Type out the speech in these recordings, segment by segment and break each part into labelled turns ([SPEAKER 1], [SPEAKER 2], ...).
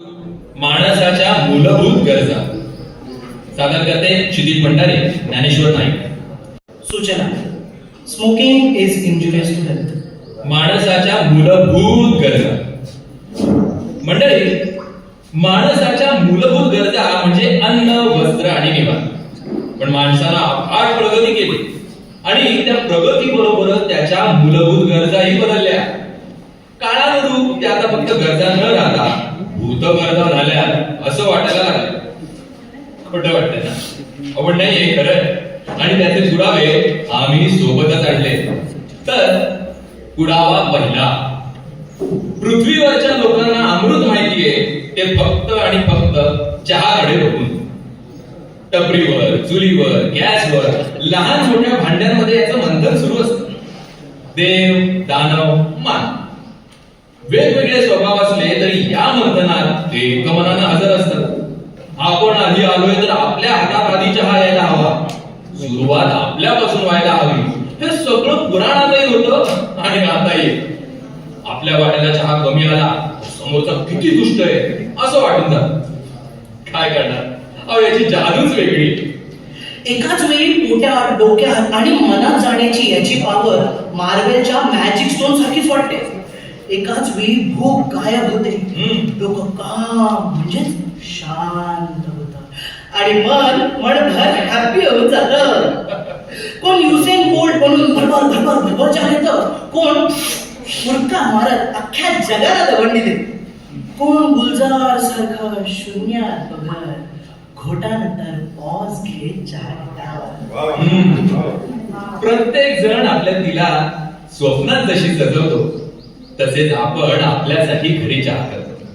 [SPEAKER 1] माणसाच्या मूलभूत गरजा सादर करते क्षितिज भंडारे, ज्ञानेश्वर नाईक.
[SPEAKER 2] सूचना. Smoking is injurious to health.
[SPEAKER 1] माणसाच्या मूलभूत गरजा. मंडळी, माणसाच्या मूलभूत गरजा म्हणजे अन्न, वस्त्र आणि निवारा. पण माणसानं अफाट प्रगती केली आणि त्या प्रगतीबरोबरच त्याच्या मूलभूत गरजाही बदलल्या. काळानुरूप त्या आता फक्त गरजा न राहता भूत गरजा झाल्या असं वाटायला लागलं. खोटं वाटतंय ना? पण नाही, हे खरं. आणि त्याचे पुरावे आम्ही सोबतच आणले. तर पुरावा पहिला, पृथ्वीवरच्या लोकांना अमृत माहितीये ते फक्त आणि फक्त चहाकडे बघून. टपरीवर, चुलीवर, गॅसवर, लहान मोठ्या भांड्यांमध्ये याचं मंथन सुरू असतं. देव, दानव, मान वेगवेगळे स्वभाव असले तरी या मंथनात ते एकमनानं हजर असतात. आपण आधी आलोय तर आपल्या हातात आधी चहा यायला हवा, सुरुवात आपल्यापासून व्हायला हवी. हे सगळं पुराणातही होतं आणि आताही. आपल्या वाट्याला चहा कमी आला, समोरचा किती दुष्ट आहे असं वाटून जात. काय करणार? अहो, याची जादूच वेगळी.
[SPEAKER 2] एकाच वेळी पोटात, डोक्यात आणि मनात जाण्याची याची पॉवर मार्वेलच्या मॅजिक स्टोन सारखीच वाटते. एकाच वेळी भूक गायब होते, डोकं काम म्हणजेच शांत होतं आणि मनभर हॅपी होऊन जातं. कोण युसेन बोल्ट बनून भरभर चहा घेतं, कोण मुडका मारत अख्ख्या जगाला दवंडी देते, कोण गुलजार सारखं शून्यात बघत घोटानंतर पॉज घेत चहा घेतात.
[SPEAKER 1] प्रत्येक जण आपल्या तिला स्वप्नात जशी सजवतो तसेच आपण आपल्यासाठी घरी चहा करतो.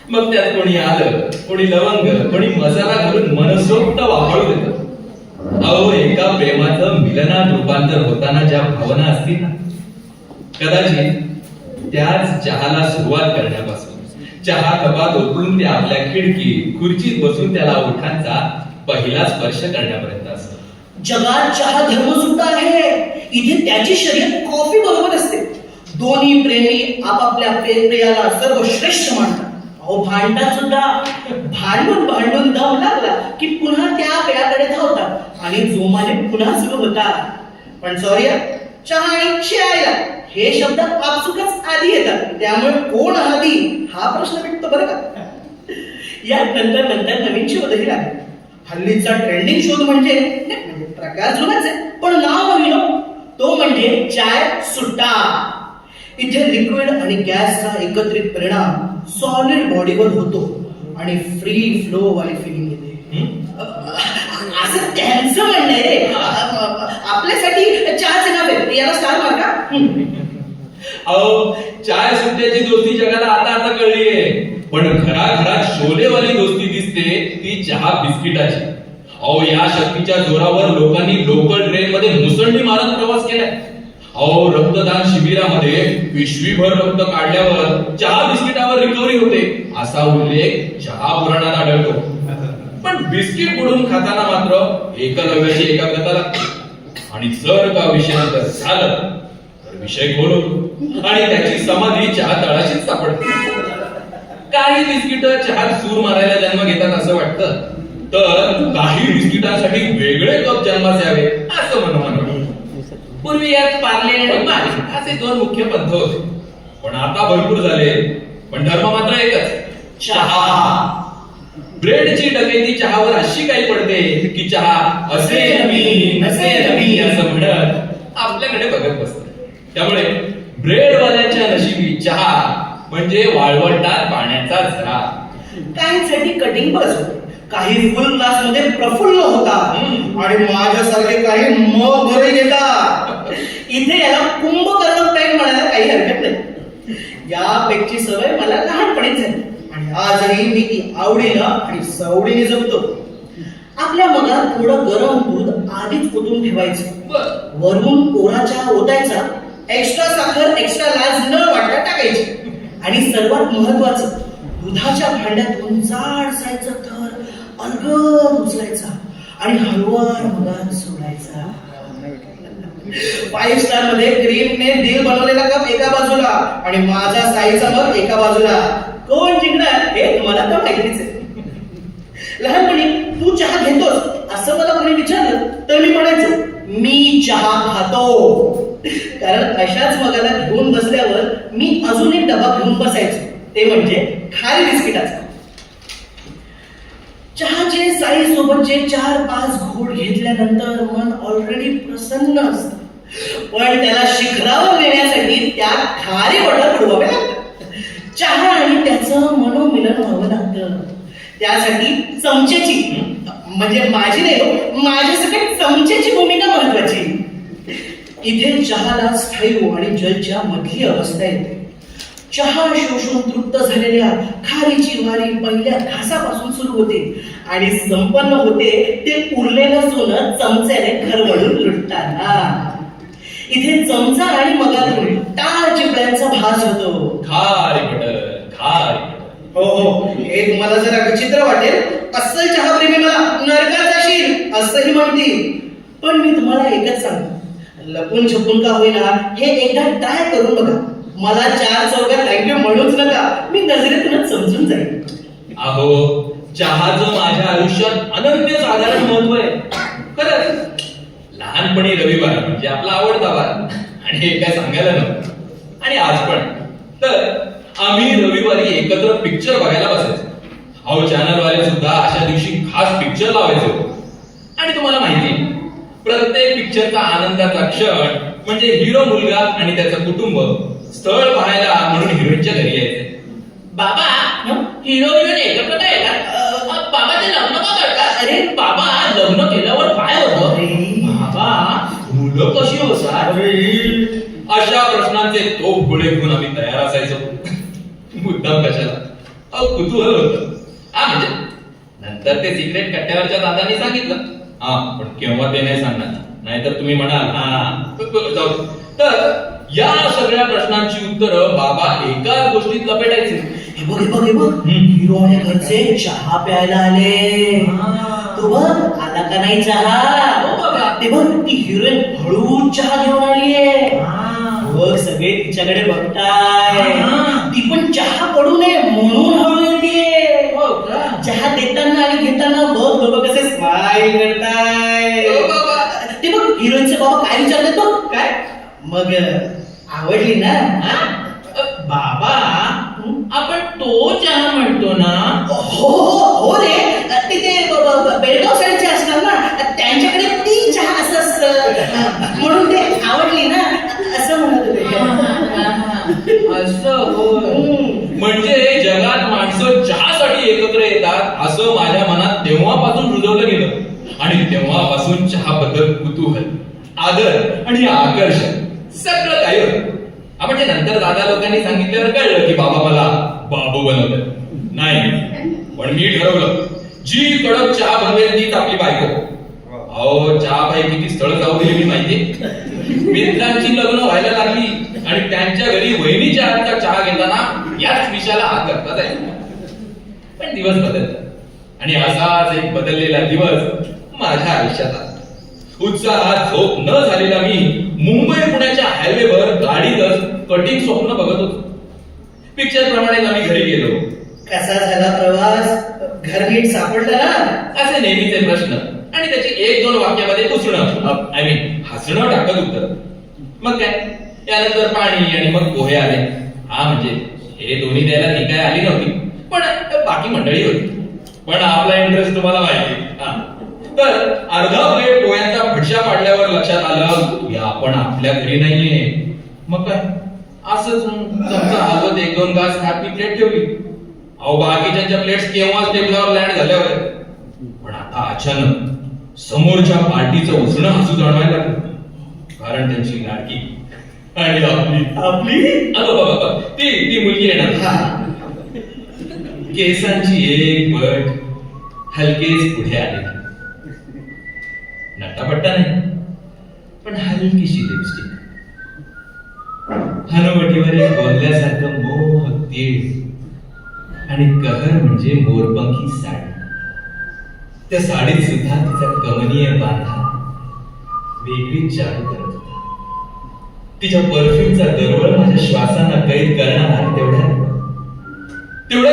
[SPEAKER 1] मग त्यात कोणी आलं, कोणी लवंग, कोणी मसाला घालून मनसोक्त वापरू देतं. अहो, एका प्रेमाचं मिलनात रूपांतर होताना ज्या भावना असतील ना, कदाचित त्याच चहाला सुरुवात करण्यापासून चहा कपात ओतून ते आपल्या खिडकी खुर्चीत बसून त्याला ओठांचा पहिला स्पर्श करण्यापर्यंत असतो.
[SPEAKER 2] जगात चहा धर्म सुद्धा आहे. इथे त्याची शर्यत कॉफी बरोबर असते. दोन्ही प्रेमी आपापल्या प्रियाला सर्वश्रेष्ठ मानतात. अहो, भांडतात सुद्धा. भांडून दम लागला की पुन्हा त्या पेयाकडे धावतात आणि जोमाने पुन्हा सुरू होतात. पण सॉरी, चहा आणि चायला हे शब्द आपसुकच आधी येतात. त्यामुळे कोण आधी हा प्रश्न मिटतो बरं का. या नंतर नवीन शोधही लागले. हल्लीचा ट्रेंडिंग शोध म्हणजे प्रकार जुनाच आहे पण नाव नवीन. तो म्हणजे चाय सुट्टा. इथे लिक्विड आणि गॅसचा एकत्रित परिणाम सॉलिड बॉडीवर होतो आणि फ्री फ्लो वाली फिलिंग येते. असं त्यांचं म्हणणं आहे रे. आपल्यासाठी चहाचे नाव आहे, याला स्टार मार का?
[SPEAKER 1] अहो, चाय सुट्ट्याची दोस्ती जगाला आता कळलीये. पण घराघरात शोलेवाली दोस्ती दिसते ती चहा बिस्किटाची. अहो, या शक्तीच्या जोरावर लोकांनी लोकल ट्रेन मध्ये मुसंडी मारत प्रवास केलाय. अहो, रक्तदान शिबिरामध्ये पिशवीभर रक्त काढल्यावर चहा बिस्किटावर रिकव्हरी होते असा उल्लेख चहा पुराणात आढळतो. पण बिस्किट बुडून खाताना मात्र एकलव्याची एकाग्रता लागते. आणि जर का विषयानंतर झालं तर विषय खोल होतो आणि त्याची समाधी चहा तळाशीच सापडते. काही बिस्किट चहात सूर मारायला जन्म घेतात असं वाटतं, तर काही बिस्किटांसाठी वेगळे कप जन्मास यावे असं मनोमन. पूर्वी यात पार्ले आणि मारी असे दोन मुख्य पंथ होते. पण आता भरपूर झाले. पण धर्म मात्र एकच, चहा. ब्रेडची डकेती चहावर अशी काही पडते की चहा असे नवी असं म्हणत आपल्याकडे बघत बसत. त्यामुळे ब्रेडवाल्याच्या नशिबी चहा म्हणजे वाळवंटात पाण्याचा झरा.
[SPEAKER 2] काहींसाठी कटिंग बस होते, काही फुल क्लास मध्ये प्रफुल्ल होतात आणि माझ्यासारखे काही मग भरे घेतात. इथे याला कुंभकर्ण टाईम म्हणायला काही हरकत नाही. यापेक्षी सवय मला लहानपणीच झाली आणि आजही मी ती आवडीनं आणि सवडीने जगतो. आपल्या मनात थोडं गरम दूध आधीच ओतून ठेवायचं, वरून कोरा चहा ओतायचा, एक्स्ट्रा साखर एक्स्ट्रा लाज न वाटता टाकायची आणि सर्वात महत्वाचं, दुधाच्या भांड्यातून जाड सायचं थर अलगद उचलायचा आणि हळूवार मगात सोडायचा. 5 स्टार मध्ये क्रीमने दिल बनवलेला कप एका बाजूला आणि माझा साईचा मग एका बाजूला. कोण जिंकणार हे तुम्हाला तर माहितीच आहे. लहानपणी तू चहा घेतोस असं मला कोणी विचारलं तर मी म्हणायचो मी चहा खातो. कारण अशाच मगाला घेऊन बसल्यावर मी अजून एक डबा घेऊन बसायचो, ते म्हणजे खारी बिस्किटाचा. चहाचे साई सोबतचे 4-5 घोट घेतल्यानंतर मन ऑलरेडी प्रसन्न असतं, पण त्याला शिखरावर नेण्यासाठी त्यात खारी बटर बुडवावे लागतात. चहा आणि त्याचं मनोमिलन व्हावं लागतं. त्यासाठी चमच्याची म्हणजे माझी नाही हो, माझ्यासाठी चमच्याची भूमिका महत्वाची. इथे चहाला स्थायू आणि जलच्या मधली अवस्था येते. चहा शोषून तृप्त झालेल्या खारीची वारी पहिल्या घासापासून सुरू होते आणि संपन्न होते ते उरलेलं सोनं चमच्याने खरवडून लुटताना. इथे चमचा आणि मगातून टाळ चिपळ्यांचा भास होतो.
[SPEAKER 1] खारी बटर, खारी बटर.
[SPEAKER 2] हो हो, हे तुम्हाला जरा विचित्र वाटेल. अस्सल चहाप्रेमी मला नरकात जाशील असंही म्हणतील, पण मी तुम्हाला एकच सांगतो, लपून छपून का होईना हे एकदा ट्राय करून बघा. मला 4 चौघात थँक्यू म्हणूच नका, मी नजरेतूनच समजून जाईल.
[SPEAKER 1] अहो, चहाचं माझ्या आयुष्यात अनन्य साधारण महत्व आहे. खरंच लहानपणी रविवार म्हणजे आपला आवडता वार, आणि हे काय सांगायला नको. आणि आज पण तर आम्ही रविवारी एकत्र पिक्चर बघायला बसायचो. अहो, चॅनलवाले सुद्धा अशा दिवशी खास पिक्चर लावायचो. आणि तुम्हाला माहिती, प्रत्येक पिक्चरचा आनंदाचा क्षण म्हणजे हिरो मुलगा आणि त्याचं कुटुंब स्थळ पाहायला म्हणून हिरोईनच्या घरी यायचे.
[SPEAKER 3] बाबा हिरो हिरोईन एकत्र काय येतात? बाबा ते लग्न का करतात? अरे बाबा लग्न केल्यावर काय होतं? बाबा मुलं कशी होतात?
[SPEAKER 1] अशा प्रश्नांचे तोफ गोळे घेऊन आम्ही तयार असायचो. मुद्दाम कशाला, अहो कुतूहल होतं. म्हणजे नंतर ते सिक्रेट कट्ट्यावरच्या दादांनी सांगितलं. पण केव्हा ते नाही सांगणार, नाहीतर तुम्ही म्हणाल जाऊ. तर या सगळ्या प्रश्नांची उत्तरं बाबा एकाच गोष्टीत लपेटायचे.
[SPEAKER 2] हे बघ हे बघ हे बघ, हिरो आणि घरचे चहा प्यायला आले. तो बघ आला का नाही चहा.
[SPEAKER 3] हो बाबा.
[SPEAKER 2] ते बघ ती हिरोईन हळू चहा घेऊन आलीये. बघ सगळे तिच्याकडे बघताय. ती पण चहा पडू नये म्हणून हळू येते.
[SPEAKER 3] हो का?
[SPEAKER 2] चहा देताना आणि घेताना बघ लोक कसे स्माइल करताय.
[SPEAKER 3] हो बाबा.
[SPEAKER 2] ते बघ हिरोईनचे बाबा काय विचारतात बघ. काय मग आवडली ना.
[SPEAKER 3] बाबा आपण तो चहा म्हणतो ना?
[SPEAKER 2] हो हो हो रे, तिथे बेळगाव साईडचे असतात ना, त्यांच्याकडे ती चहा असं असतं म्हणून ते आवडली ना असं म्हणत होते.
[SPEAKER 3] असं होय.
[SPEAKER 1] म्हणजे जगात माणसं चहासाठी एकत्र येतात असं माझ्या मनात तेव्हापासून रुजवलं गेलं. आणि तेव्हापासून चहाबद्दल कुतूहल, आदर आणि आकर्षण सगळं काही होतं. म्हणजे नंतर दादा लोकांनी सांगितल्यावर कळलं की बाबा मला बाबू बनवलं. नाही, पण मी ठरवलं जी कडक चहा बनवेल तीच आपली बायको. अहो, चहा बाई किती स्थळ जाऊ दिली मी माहिती. मित्रांची लग्न व्हायला लागली आणि त्यांच्या घरी वहिनीच्या हातचा चहा घेताना याच विषयाला हात करता जायचा. पण दिवस बदलतात आणि असाच एक बदललेला दिवस माझ्या आयुष्यात आला. उत्साहात झोप न झालेला मी मुंबई पुण्याच्या हायवेवर गाडीतच कटिंग स्वप्न बघत होतो. पिक्चर प्रमाणे आम्ही घरी गेलो.
[SPEAKER 2] कसा झाला प्रवास? घर नीट सापडलं ना?
[SPEAKER 1] असे नेहमीचे प्रश्न आणि त्याची 1-2 वाक्यामध्ये पुसणं, आय मीन हसणं टाकत उत्तर. मग काय, त्यानंतर पाणी आणि मग पोहे आले. म्हणजे हे दोन्ही द्यायला ती काय आली नव्हती, पण बाकी मंडळी होती. पण आपला इंटरेस्ट तुम्हाला माहिती. तर अर्धा प्लेट पोह्यांचा फडशा पाडल्यावर लक्षात आलं की आपण आपल्या घरी नाहीये. मग काय, असंच चमचा हलवत 1-2 घास खात प्लेट ठेवली. अहो, बाकीच्या प्लेट्स केव्हाच टेबलावर लँड झाल्यावर. पण आता अचानक समोरच्या पार्टीचं उजणं हसू जाणवायला लागलं. कारण त्यांची लाडकी आणि आपली बाबा ती मुलगी आहे ना, केसांची एक पट हलकेच पुढे आले. नटापट्टा नाही, पण हलकीशी लिपस्टिक, हनुवटीवर एक बोलल्यासारखं मोहक तीळ आणि कहर म्हणजे मोरपंखी साडी. त्या साडीत सुद्धा तिचा कमनीय बांधा वेगळी जादू करत होता. तिच्या परफ्यूमचा दरवळ माझ्या श्वासांना कैद करणारा तेवढ्या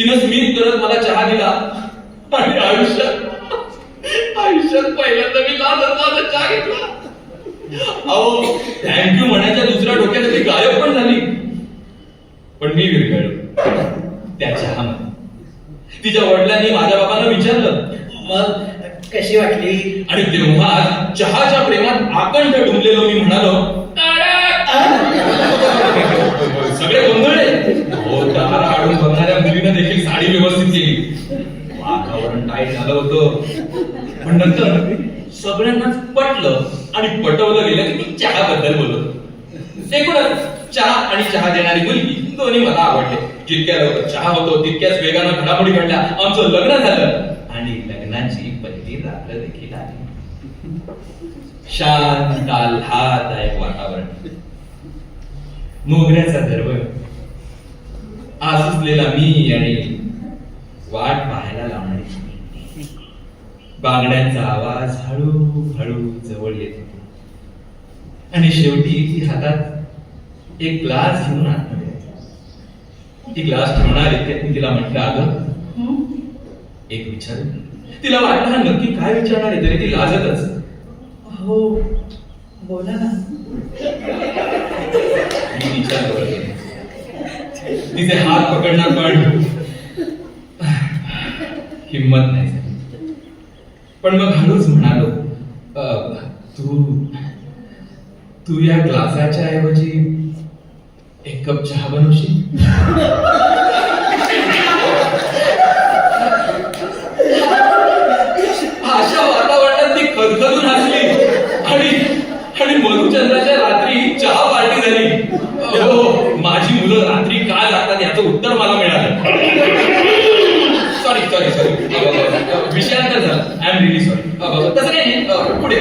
[SPEAKER 1] तिनं स्मित करत मला चहा दिला आणि आयुष्यात पहिल्यांदा मी लाजत चहा घेतला. अहो थँक्यू म्हणायच्या दुसऱ्या डोक्यात ती गायब पण झाली. पण मी विरघळलो त्या चहामध्ये. तिच्या वडिलांनी माझ्या बाबांना विचारलं,
[SPEAKER 2] मग कशी वाटली?
[SPEAKER 1] आणि तेव्हा चहाच्या प्रेमात आकंठ डुंबलेलो मी म्हणालो, सगळे गोंधळले. हो, दार आडून बघणाऱ्या मुलीनं देखील साडी व्यवस्थित केली. वातावरण टाईट झालं होतं. पण नंतर सगळ्यांनाच पटलं आणि पटवलं गेलं की मी चहाबद्दल बोलतो. एकूणच चहा आणि चहा देणारी मुलगी दोन्ही मला आवडले. जितक्या लवकर चहा होतो तितक्याच वेगानं घडामोडी घडल्या. आमचं लग्न झालं आणि लग्नाची पहिली रात्र देखील आली. शांत आल्हाददायक वातावरण, मोगऱ्याचा दरवळ, आसुसलेला मी आणि वाट पाहायला लावणारी बांगड्यांचा आवाज हळूहळू जवळ येत होता. आणि शेवटी ती हातात एक ग्लास घेऊन आतमध्ये आली. ती ग्लास ठेवणार इतक्यात मी तिला म्हटलं, अगं एक विचार. तिला वाटलं ना नक्की काय विचारणार आहे, तरी ती लाजतच,
[SPEAKER 2] हो बोला ना.
[SPEAKER 1] मी विचार करत तिचे हात पकडणार पण हिम्मत नाही झाली. पण मग हळूच म्हणालो, तू या ग्लासाच्या ऐवजी एक कप चहा बनवशील? अशा वातावरणात ती खदखदून हसली आणि मधुचंद्राच्या रात्री चहा पार्टी झाली. हो, माझी मुलं रात्री काय लागतात याचं उत्तर मला मिळालं. सॉरी विषयांतर झालं. I am really sorry. तसं काही नाही, पुढे.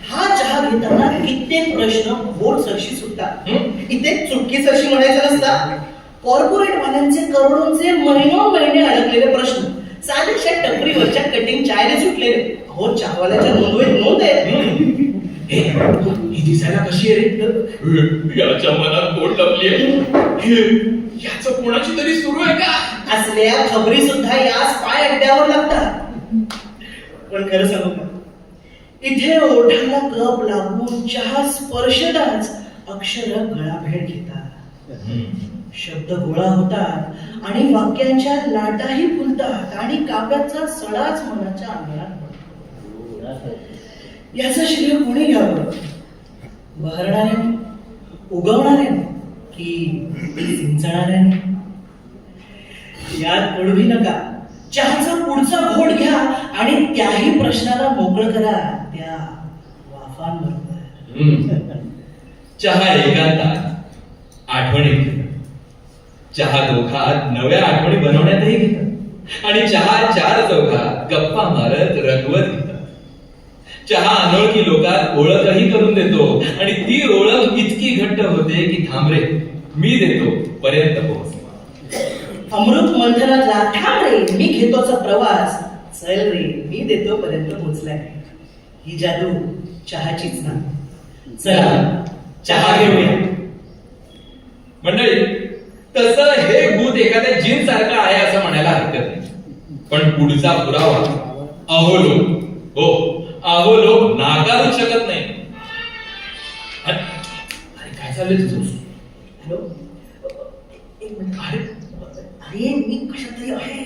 [SPEAKER 2] हा चहा घेताना कित्येक प्रश्न घोट सरशी सुटतात. इथे चुटकी सरशी म्हणायचं नसतात. कॉर्पोरेट वाल्यांचे करोडोंचे महिने अडकलेले प्रश्न साध्याशा टपरीवरच्या कटिंग चायने सुटलेले. हो, चहावाल्याच्या नोंदवहीत नोंद आहे.
[SPEAKER 1] ही दिसायला कशी आहे रे? याच्या मनात कोण लपलीये? याचं कोणाची तरी सुरू आहे का?
[SPEAKER 2] असल्या खबरी सुद्धा याच पाय अड्ड्यावर लागतात. पण खरं सांगू का, इथे ओठाला कप लागून चहा स्पर्शताच अक्षर गळाभेट घेतात, शब्द गोळा होतात आणि वाक्यांच्या लाटाही फुलतात आणि काव्याचा सडाच मनाच्या अंगणात पडतो. याचं श्रेय कोणी घ्यावं? बहरणाऱ्याने, उगवणाऱ्याने की सिंचणाऱ्याने? यात पडूही नका. चहाचा पुढचा घोट घ्या आणि त्याही प्रश्नाला मोकळं करा त्या वाफांबरोबर.
[SPEAKER 1] चहा एकांतात आठवणी घेतात. चहा दोघात नव्या आठवणी बनवण्यातही घेतात. आणि चहा चार चौघात गप्पा मारत रंगवत घेतात. चहा अनोळखी लोकात ओळखही करून देतो आणि ती ओळख इतकी घट्ट होते की थांब रे मी देतो पर्यंत पोहोचतो.
[SPEAKER 2] अमृत मंथनातला थांब रे मी घेतोचा प्रवास, चल रे मी देतो पर्यंत पोहोचलाय. ही जादू चहाचीच ना. चला चहा घेऊया.
[SPEAKER 1] मंडळी, तसं हे भूत एखाद्या जिन सारखं आहे असं म्हणायला हरकत नाही. पण पुढचा पुरावा अहो लोक, हो अहो लोक नाकारू शकत नाही. अरे काय चाललंय तुझं?
[SPEAKER 2] हॅलो, एक मिनिट. अरे मी कशात तरी आहे.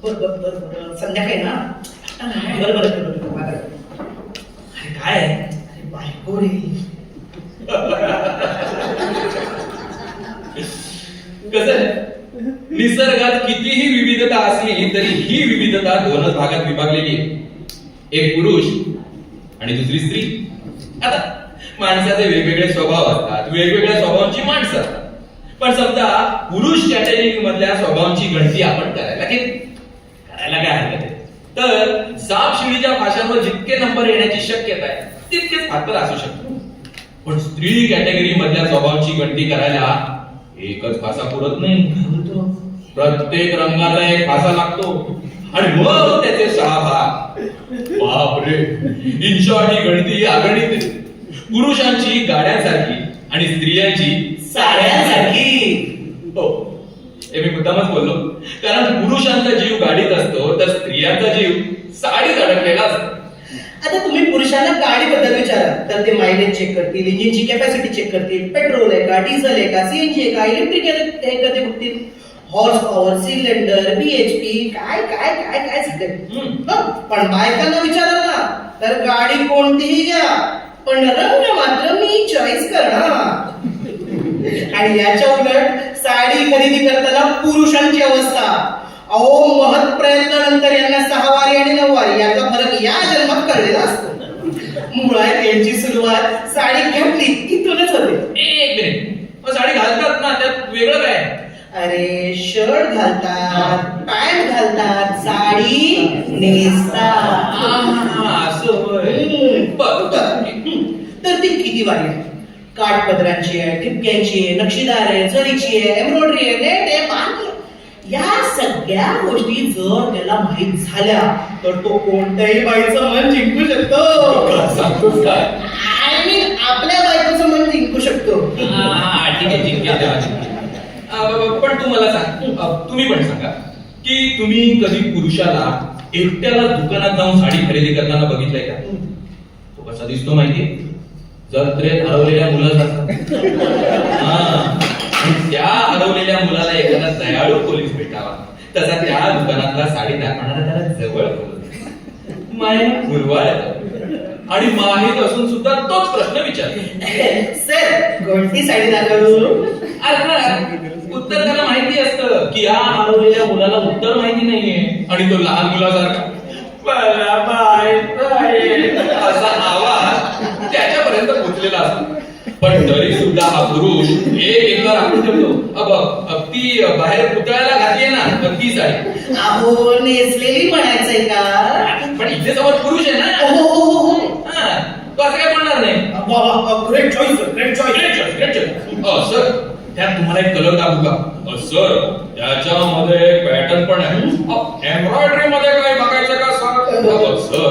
[SPEAKER 2] बर संध्याकाळी ना. बरं
[SPEAKER 1] अरे काय आहे?
[SPEAKER 2] अरे बायको रे.
[SPEAKER 1] कसं आहे, निसर्गात कितीही विविधता असली तरी ही विविधता दोनच भागात विभागलेली आहे. एक पुरुष आणि दुसरी स्त्री. आता माणसाचे वेगवेगळे स्वभाव असतात, वेगवेगळ्या स्वभावांची माणसं असतात. पण समजा पुरुष कॅटेगरी मधल्या स्वभावांची गणती आपण करायला काय हरकत आहे? तर सापशिडीच्या भाषांवर जितके नंबर येण्याची शक्यता आहे तितकेच फातर असू शकतो. पण स्त्री कॅटेगरी मधल्या स्वभावांची गणती करायला एकच फासा पुरत नाही. प्रत्येक रंगाचा एक फासा लागतो आणि मग त्याचे 6 भाग. बापरे, इन शॉर्ट ही गणती आगणित आहे. पुरुषांची गाड्यांसारखी आणि स्त्रियांची
[SPEAKER 2] साड्यांसारखी.
[SPEAKER 1] हो, हे मी मुद्दामच बोललो, कारण पुरुषांचा जीव गाडीत असतो तर स्त्रियांचा जीव साडीत अडकलेला असतो.
[SPEAKER 2] आता तुम्ही पुरुषांना गाडीबद्दल विचारा तर ते मायलेज चेक करतील, इंजिनची कॅपॅसिटी चेक करतील, पेट्रोल आहे का, डिझेल आहे का, सीएनजी आहे का, इलेक्ट्रिक आहे का ते बघतील, हॉर्स पॉवर, सिलेंडर, बीएचपी, काय काय काय काय सांगेल. पण बायकांना विचारा ना तर गाडी कोणतीही घ्या पण रंग मात्र मी चॉईस करणार. आणि याच्या उलट साडी खरेदी करताना पुरुषांची अवस्था, अहो महत् प्रयत्नानंतर यांना 6 वारी आणि 9 वारी याचा फरक या जन्मात कळलेला असतो. मुळात यांची सुरुवात साडी घातली इथूनच होते.
[SPEAKER 1] एक मिनिट, मग साडी घालतात ना, त्यात वेगळं काय?
[SPEAKER 2] अरे शर्ट घालतात, पॅन्ट घालतात, साडी नेसतात.
[SPEAKER 1] असं होय. बरं.
[SPEAKER 2] तर ती किती वारी आहे? काठपदरांची आहे, ठिपक्यांची आहे, नक्षीदार आहे, जरीची आहे, एम्ब्रॉयडरी आहे, नेट आहे, बांधणी आहे. या सगळ्या गोष्टी जर त्याला माहित झाल्या तर तो कोणत्याही बाईचं मन जिंकू शकतो.
[SPEAKER 1] सांगतोस काय?
[SPEAKER 2] आणि आपल्या बायकोचं मन जिंकू शकतो.
[SPEAKER 1] ठीक आहे, जिंकेल. पण तू मला सांग, तुम्ही पण सांगा की तुम्ही कधी पुरुषाला एकट्याला दुकानात जाऊन साडी खरेदी करताना बघितलंय का? तो कसा दिसतो माहितीये? जत्रेत हरवलेल्या मुलासारखा. त्या हरवलेल्या मुलाला एखादा दयाळू पोलीस भेटावा तसा त्या दुकानातला साडी दाखवणारा त्याला जवळ बोलतो, माया गुरवाळ आणि माहीत असून सुद्धा तोच प्रश्न विचारतो,
[SPEAKER 2] सर कोणती साडी दाखवू?
[SPEAKER 1] अर्थात उत्तर त्याला माहिती असतं की या हरवलेल्या मुलाला उत्तर माहिती नाहीये आणि तो लहान मुलासारखा मला माहित आहे असा आवाज त्याच्यापर्यंत पोहोचलेला असतो. पण तरी सुद्धा हा पुरुष एक राखून ठेवतो. ती बाहेर पुतळ्याला घातली ना तर ती साडी
[SPEAKER 2] अहो नेसलेली म्हणायचंय का?
[SPEAKER 1] पण इथे समोर पुरुष आहे ना,
[SPEAKER 2] हो.
[SPEAKER 1] तो असं काय म्हणणार नाही.
[SPEAKER 2] Great choice, great choice.
[SPEAKER 1] Sir त्यात तुम्हाला एक कलर दाखवू का? सर त्याच्यामध्ये पॅटर्न पण आहे. एम्ब्रॉयडरी मध्ये काय बघायचं का सर? सर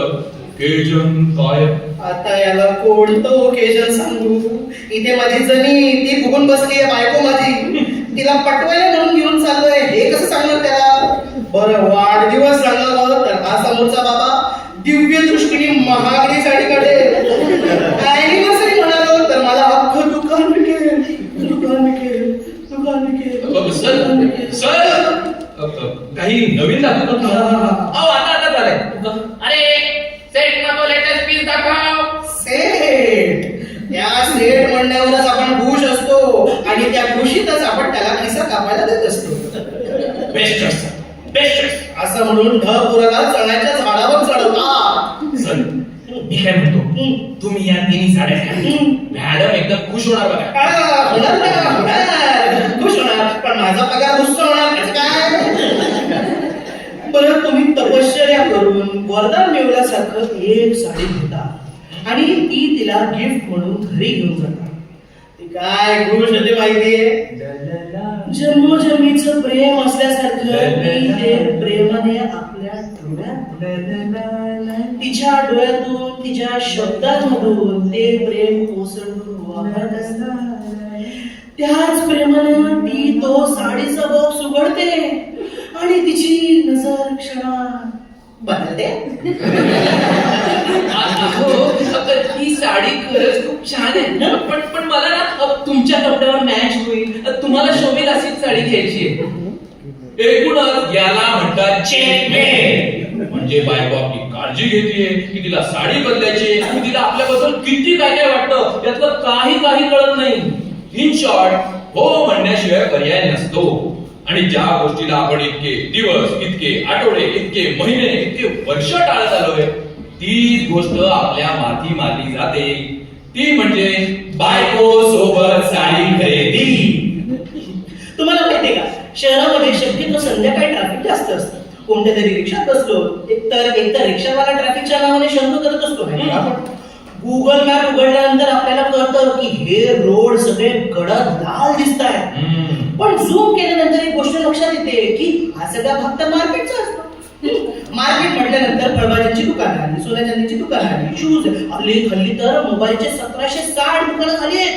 [SPEAKER 1] केजन काय?
[SPEAKER 2] आता याला कोणतं ओकेजन सांगू? इथे माझी जणी ती फुगून बसली आहे बायको माझी, तिला पटवायला म्हणून घेऊन चाललोय. हे कसं सांगणार त्याला? बरं वाढदिवस सांगावं तर हा समोरचा बाबा दिव्य दृष्टीने महागडी साडी काढेल. अॅनिव्हर्सरी म्हणालो तर मला अख्खं दुकान विकेल.
[SPEAKER 1] सर काही नवीन दाखवतो. आता झालंय.
[SPEAKER 3] अरे सेट नको, लेटेस्ट पीस दाखव.
[SPEAKER 2] सेट. त्या सेट म्हणण्यावरच आपण खुश असतो आणि त्या खुशीतच आपण त्याला खिसा कापायला देत असतो.
[SPEAKER 1] बेस्ट
[SPEAKER 2] असं म्हणून ढपुराला चण्याच्या झाडावर चढवतात.
[SPEAKER 1] सर मी काय म्हणतो, तुम्ही या तिन्ही साड्या घ्या, मॅडम एकदम खुश होणार बघा.
[SPEAKER 2] होणार खुश होणार, पण माझा पगार दुसरा होणार त्याचं काय? बरं तुम्ही तपश्चर्या करून वरदान मिळवल्यासारखं एक साडी घेता आणि ती तिला गिफ्ट म्हणून घरी घेऊन जाता. ती काय खुश होते माहितीये? जन्मोजन्मीचं प्रेम असल्यासारखं ती ते प्रेमाने आपल्या डोळ्यात, तिच्या डोळ्यातून तिच्या शब्दांमधून ते प्रेम ओसंडून वाहत असतात. त्याच प्रेमानं ती तो साडीचा बॉक्स उघडते आणि तिची नजर क्षणात बदलते.
[SPEAKER 3] ही साडी खरंच खूप छान आहे, पण मला ना तुमच्या कपड्यावर मॅच होईल, तुम्हाला शोभेल अशीच साडी घ्यायची आहे.
[SPEAKER 1] एकूणच याला म्हणतात चेकमेट. म्हणजे बायको आपली काळजी घेते की तिला साडी बदलायची आणि तिला आपल्याबद्दल किती काय काय वाटतं यातलं काही कळत नाही. इन शॉर्ट, हो म्हणण्याशिवाय पर्याय नसतो. आणि ज्या गोष्टीला आपण इतके दिवस, इतके आठवडे, इतके महिने, इतके वर्ष टाळत आलोय तीच गोष्ट आपल्या माथी मारली जाते. ती म्हणजे बायको सोबत साडी खरेदी.
[SPEAKER 2] तुम्हाला माहितीये का, शहरामध्ये शक्यतो संध्याकाळी ट्रॅफिक जास्त असतं. कोणत्या तरी रिक्षात बसलो एकतर रिक्षावाला ट्रॅफिकच्या नावाने शंख करत असतो. गुगल मॅप उघडल्यानंतर आपल्याला कळतं की हे रोड सगळे गडद लाल दिसत आहेत. पण झूम केल्यानंतर एक गोष्ट लक्षात येते की हा सगळा फक्त मार्केटचा असतो. मार्केट म्हटल्यानंतर फळभाज्यांची दुकानं आली, सोन्या चांदीची दुकानं आली, शूज हल्ली तर मोबाईलचे 1760 दुकानं झाली आहेत.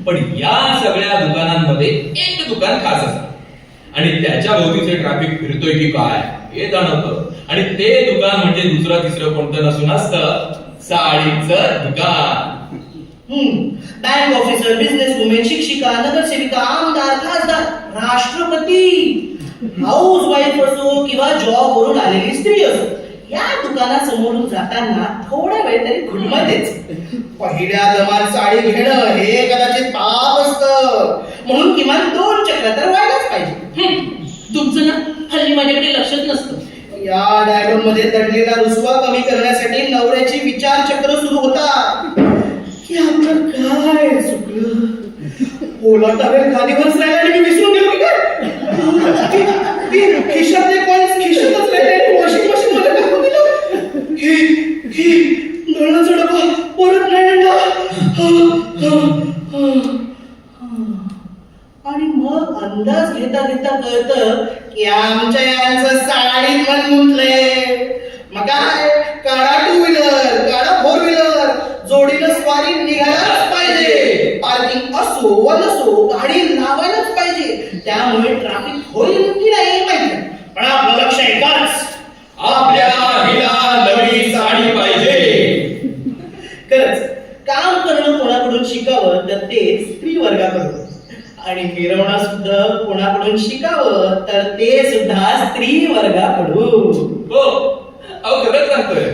[SPEAKER 1] पण या सगळ्या दुकानांमध्ये एक दुकान खास असतं आणि त्याच्या भोवतीचे ट्रॅफिक फिरतोय की काय हे जाणवतं. आणि ते दुकान म्हणजे दुसरं तिसरं कोणतं नसून असतं साडीचं दुकान.
[SPEAKER 2] बँक ऑफिसर, बिझनेस वुमेन, शिक्षिका, नगरसेविका, आमदार, खासदार, राष्ट्रपती, हाऊस वाईफ असो किंवा जॉब वरून आलेली स्त्री असो, या दुकानासमोरून जाताना थोडा वेळ तरी घुमतेच. पहिल्या दमात साडी घेणं हे कदाचित पाप असतं, म्हणून किमान 2 चक्र तर व्हायलाच पाहिजे.
[SPEAKER 3] तुमचं ना हल्ली माझ्याकडे लक्षच नसतं.
[SPEAKER 2] या डायलॉग मध्ये दडलेला रुसवा कमी करण्यासाठी नवऱ्याची विचार चक्र सुरू होता की आपलं काय चुकलं. ओला टॉवेल खालीवरच राहिला आणि मी विसरून गेलो की काय. खिशातले कॉइन्स खिशातच राहिले आणि वॉशिंग मशीन मध्ये टाकून दिलं. दळणाचा डबा परत नाही आणला. आणि मग अंदाज घेता घेता कळतं की आमच्या यांचं साडी मन गुंतलंय. मग काय, काढा 2 व्हीलर, काढा 4 व्हीलर, जोडीनं स्वारी निघायलाच पाहिजे. पार्किंग असो व नसो गाडी लावायलाच पाहिजे. त्यामुळे ट्रॅफिक होईल की नाही माहिती, पण आपलं लक्ष एकाच,
[SPEAKER 1] आपल्या हिला नवी साडी पाहिजे.
[SPEAKER 2] खरंच काम करणं कोणाकडून शिकावं तर ते स्त्री वर्गाकडून, आणि मिरवणं सुद्धा कोणाकडून शिकावं तर ते सुद्धा स्त्री वर्गाकडून.
[SPEAKER 1] हो, अहो खरंच सांगतोय.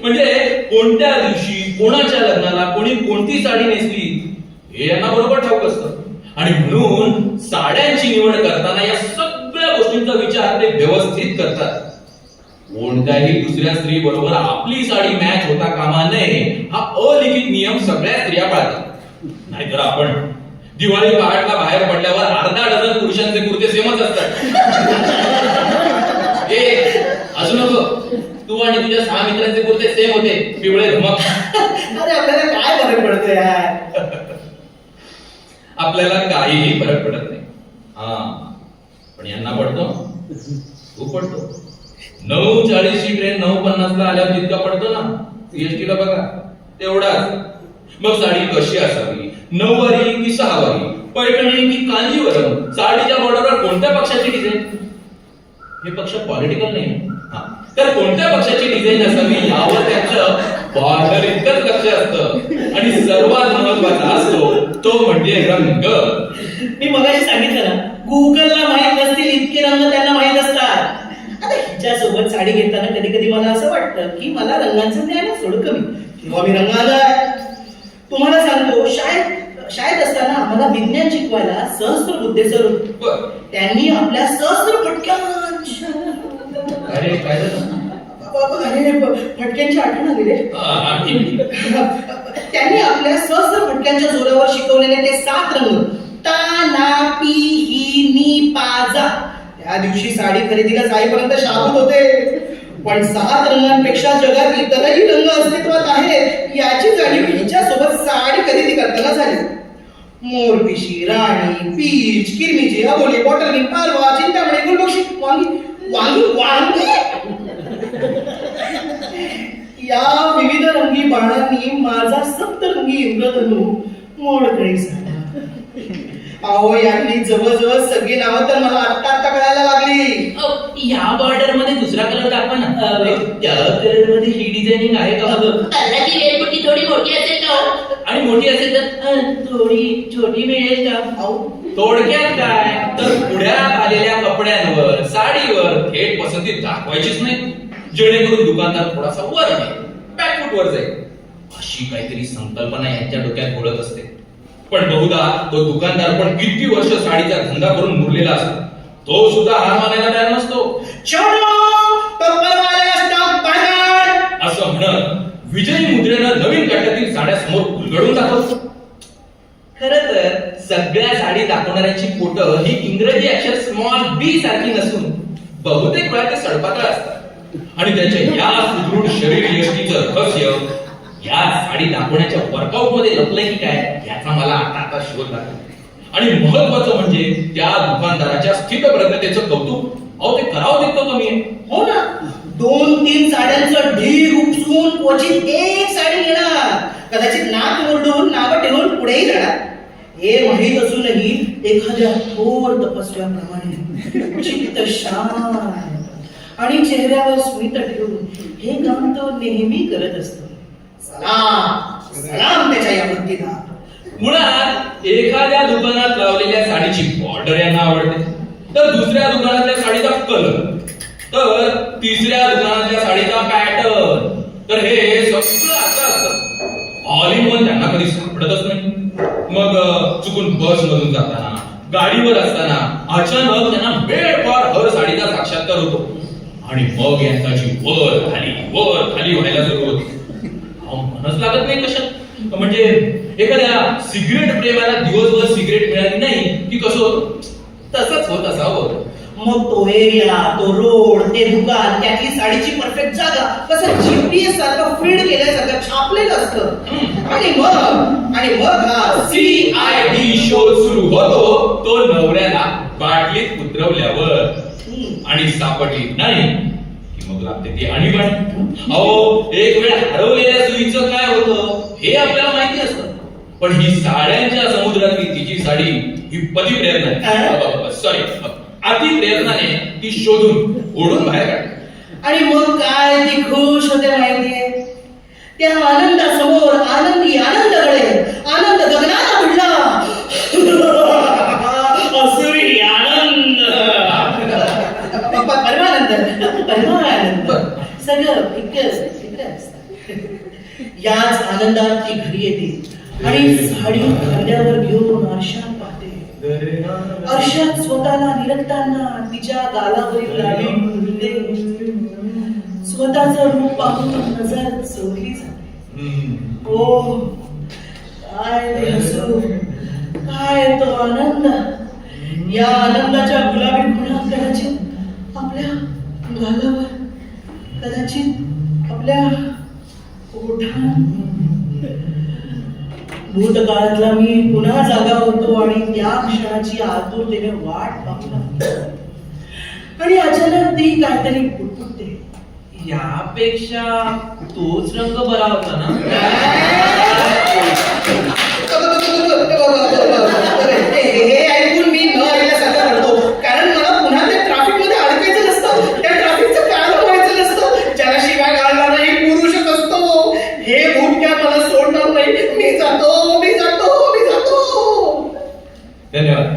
[SPEAKER 1] म्हणजे कोणत्या दिवशी कोणाच्या लग्नाला कोणी कोणती साडी नेसली हे यांना बरोबर ठाऊक असतं. आणि म्हणून साड्यांची निवड करताना या सगळ्या गोष्टींचा विचार ते व्यवस्थित करतात. कोणत्याही दुसऱ्या स्त्री बरोबर आपली साडी मॅच होता कामा नये हा अलिखित नियम सगळ्या स्त्रिया पाळतात. नाहीतर आपण दिवाळी पहाटला बाहेर पडल्यावर अर्धा डझन पुरुषांचे कुर्ते सेमच असतात. अजून नको, तू आणि तुझ्या 6 मित्रांचे कुर्ते सेम होते, पिवळे धमक.
[SPEAKER 2] अरे आपल्याला काय फरक पडतो यार.
[SPEAKER 1] आपल्याला काहीही फरक पडत नाही. पण यांना पडतो, खूप पडतो. 9:40 ची ट्रेन 9:50 ला आल्यावर जितका पडतो ना सीएसटी ला बघा तेवढाच. मग साडी कशी असावी, 9वारी की 6वारी, पैठणी की कांजीवरम, साडीच्या बॉर्डरवर कोणत्या पक्षाची डिझाईन. हे पक्ष पॉलिटिकल नाही, तर कोणत्या पक्षाची डिझाईन असावी यावर त्यांचं बॉर्डर इतकंच लक्ष असतं. आणि सर्वात महत्वाचा असतो तो म्हणजे रंग.
[SPEAKER 2] मी मगाशी सांगितलं ना, गुगलला माहित नसतील इतके रंग त्यांना माहित असतात. आता हिच्यासोबत साडी घेताना कधी कधी मला असं वाटतं की मला रंगांचं ज्ञान थोडं कमी, किंवा मी रंगाला. तुम्हाला सांगतो, शाळेत असताना आम्हाला विज्ञान शिकवायला सहस्त्रबुद्धे सर होते. त्यांनी आपल्या सहस्त्र
[SPEAKER 1] अरे काय झालं?
[SPEAKER 2] फटक्यांची आठवण आली रे.
[SPEAKER 1] ठीक.
[SPEAKER 2] त्यांनी आपल्या सहस्त्र फटक्यांच्या जोरावर शिकवलेले ते 7 रंग, ता ना पी ही नी पा जा, त्या दिवशी साडी खरेदीला जाईपर्यंत शाबूत होते. पण 7 रंगांपेक्षा जगात इतरही रंग अस्तित्वात आहेत याची जाणीव हिच्यासोबत साडी खरेदी करताना झाली. मोरपिशी, राणी, पीच, किरमिजी, अबोली, बॉटलग्रीन, पारवा, चिंतामणी, गुलबक्षी, वांगी वांगी वांगी या विविध रंगी बाणांनी माझा सप्तरंगी इंद्रधनू मोडकळी झाला. अहो यांनी जवळजवळ सगळी नावं तर मला आत्ता कळायला लागली.
[SPEAKER 3] या बॉर्डर मध्ये दुसरा कलर दाखवा ना. त्या कलर मध्ये ही डिझायनिंग आहे का?
[SPEAKER 4] कलराची रेलपट्टी थोडी मोठी असेल का?
[SPEAKER 3] आणि मोठी असेल तर थोडी छोटी मिळेल का?
[SPEAKER 1] थोडक्यात काय तर पुढ्यात आलेल्या कपड्यांवर साडीवर थेट पसंती दाखवायचीच नाही, जेणेकरून दुकानदार थोडासा वर बॅकफूट वर जाईल. अशी काहीतरी संकल्पना यांच्या डोक्यात घोळत असते. पण बहुधा तो दुकानदार पण किती वर्ष साडीचा धंदा करून मुरलेला असतो, तो सुद्धा हार मानायला तयार नसतो. असं म्हणत विजयी मुद्रेनं नवीन गटातील साड्या समोर उलगडून दाखवतो.
[SPEAKER 2] खरं तर
[SPEAKER 1] सगळ्या साडी दाखवणाऱ्यांची पोट ही इंग्रजी अक्षर स्मॉल बी सारखी नसून बहुतेक वेळा ते सडपातळ असतात. आणि त्याच्या या सुदृढ शरीर यष्टीचं रहस्य या साडी दाखवण्याच्या वर्कआउट मध्ये लपलंय की काय याचा मला आता शोध लागला. आणि महत्वाचं म्हणजे त्या दुकानदाराच्या स्थितप्रज्ञतेचं कौतुक. अहो ते करावं तितकं कमी आहे.
[SPEAKER 2] हो ना, 2-3 साड्यांचं ढीग उपसून क्वचित एक साडी घेणार, कदाचित नाक मुरडून नावं ठेवून पुढेही जाणार. हे माहीत असूनही एखाद्या थोर तपस्व्याप्रमाणे चित्त शांत आणि चेहऱ्यावर स्मित ठेवून हे काम तो नेहमी करत असतो. सलाम सलाम त्याच्या या वृत्तीला.
[SPEAKER 1] मुळात एखाद्या दुकानात लावलेल्या साडीची बॉर्डर यांना आवडते, तर दुसऱ्या दुकानातल्या साडीचा कलर, तर तिसऱ्या दुकानातल्या साडीचा पॅटर्न, तर हे सगळं असं असतं. ऑल इन वन त्यांना कधी सापडतच नाही. मग चुकून बस मधून जाताना, गाडीवर असताना अचानक त्यांना मेड फॉर हर साडीचा साक्षात्कार होतो आणि मग यांचा जीव वर खाली व्हायला सुरू होते. मनच लागत नाही कशात. म्हणजे एखाद्या सिगरेट प्रेमाला दिवसभर सिगरेट मिळाली नाही की कसं होतं, तसंच होत असावं.
[SPEAKER 2] मग तो एरिया, तो रोड, ते दुकान, त्यातली साडीची परफेक्ट जागा कसं जीपीएस सारखं फीड केल्यासारखं छापलेलं असतं. आणि मग हा
[SPEAKER 1] CID शोध सुरू होतो तो नवऱ्याला बाटलीत उतरवल्यावर, आणि सापडली नाही की मग लागते ती आणीबाणी. अहो, एक वेळ हरवलेल्या सुईचं काय होतं हे आपल्याला माहिती असतं, पण ही साड्यांच्या समुद्रातली तिची साडी ही पती प्रेरणा, सॉरी अति प्रेरणाने ती शोधून ओढून बाहेर काढते.
[SPEAKER 2] आणि मग काय ती खुश होते माहितीये. त्या आनंदासमोर आनंदी आनंद गळे, आनंद गगनाला उडला. असुरी आनंद, परमानंद सगळं फिक्र असतं. याच आनंदात ती घरी येते आणि साडी खांद्यावर घेऊन आरशात पाहते. आरशात स्वतःला निरखताना तिच्या गालावरील लाली फुलते. स्वतःचं रूप पाहून नजर चोरली जाते. ओ काय ते हसू, काय तो आनंद. या आनंदाच्या गुलाबी खुणा कदाचित आपल्या गालावर, कदाचित आपल्या ओठांवर. भूतकाळातला मी पुन्हा जागा होतो आणि त्या क्षणाची आतुरतेने वाट पाहतो. आणि अचानक ती काहीतरी पुटपुटते.
[SPEAKER 3] यापेक्षा तोच रंग बरा होता ना.
[SPEAKER 2] हे ऐकून मी न ऐकल्यासारखं करतो, कारण मला पुन्हा त्या ट्रॅफिक मध्ये अडकायचं नसतं, त्या ट्रॅफिकचं कारण व्हायचं नसतं. ज्याला शिवाय घालणार नाही पुरुषच असतो. हे भूत काय मला सोडणार नाही. मी जातो.
[SPEAKER 1] धन्यवाद.